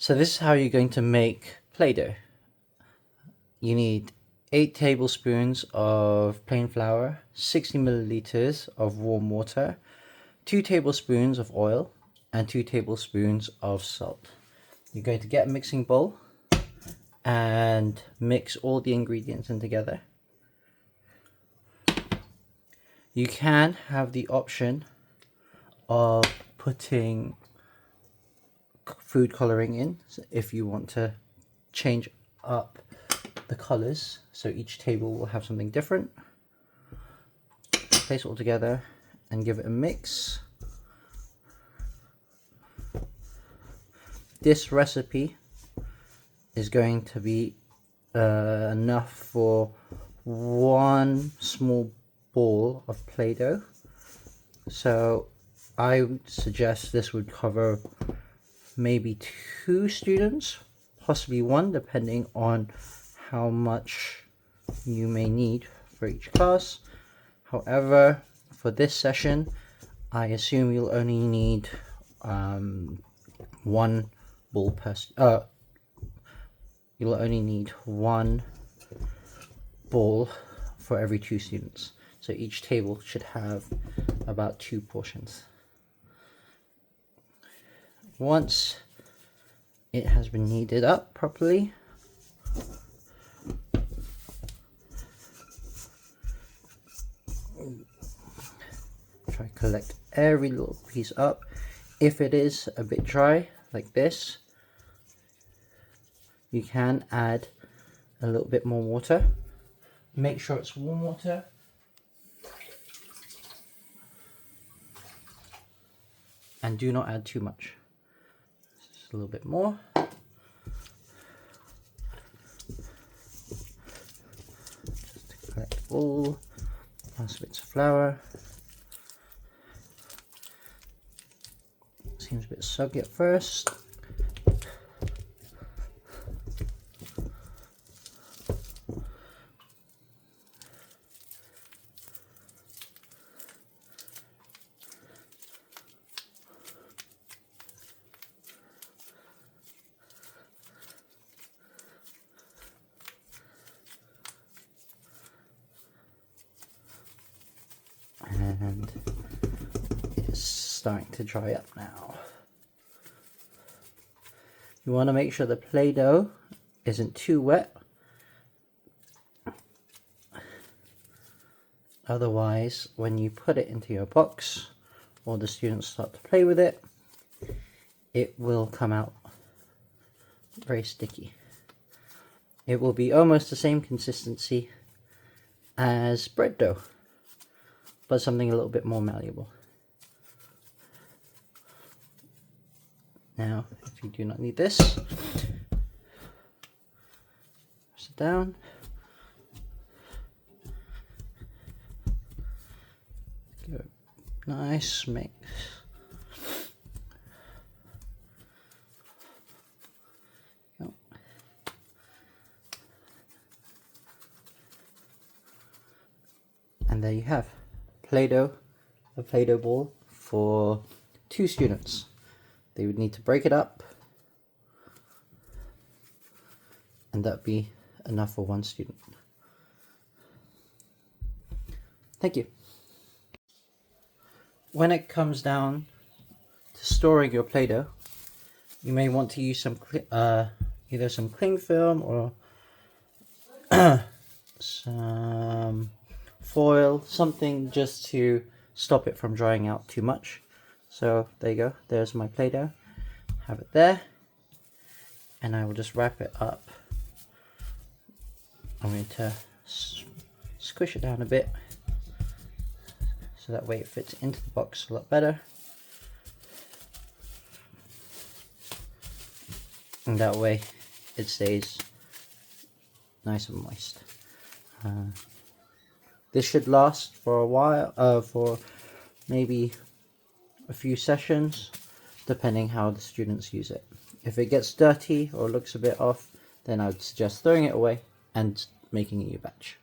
So this is how you're going to make Play-Doh. You need 8 tablespoons of plain flour, 60 milliliters of warm water, 2 tablespoons of oil, and 2 tablespoons of salt. You're going to get a mixing bowl and mix all the ingredients in together. You can have the option of putting food coloring in if you want to change up the colors, so each table will have something different. Place it all together and give it a mix. This recipe is going to be enough for 1 small ball of Play-Doh, so I would suggest this would cover maybe 2 students, possibly 1, depending on how much you may need for each class. However, for this session, I assume you'll only need 1 ball per you'll only need 1 ball for every 2 students. So each table should have about 2 portions. Once it has been kneaded up properly, try to collect every little piece up. If it is a bit dry like this, you can add a little bit more water. Make sure it's warm water. And do not add too much. Just a little bit more. Just to collect all last bits of flour. Seems a bit soggy at first. And it's starting to dry up now. You want to make sure the Play-Doh isn't too wet, otherwise when you put it into your box or the students start to play with it, it will come out very sticky. It will be almost the same consistency as bread dough, but something a little bit more malleable. Now, if you do not need this, press it down. Give it a nice mix. And there you have Play-Doh, a Play-Doh ball for 2 students. They would need to break it up, and that'd be enough for 1 student. Thank you. When it comes down to storing your Play-Doh, you may want to use some either some cling film or some foil, something just to stop it from drying out too much. So there you go, there's my Play-Doh. Have it there, and I will just wrap it up. I'm going to squish it down a bit so that way it fits into the box a lot better, and that way it stays nice and moist. This should last for a while, for maybe a few sessions, depending how the students use it. If it gets dirty or looks a bit off, then I would suggest throwing it away and making a new batch.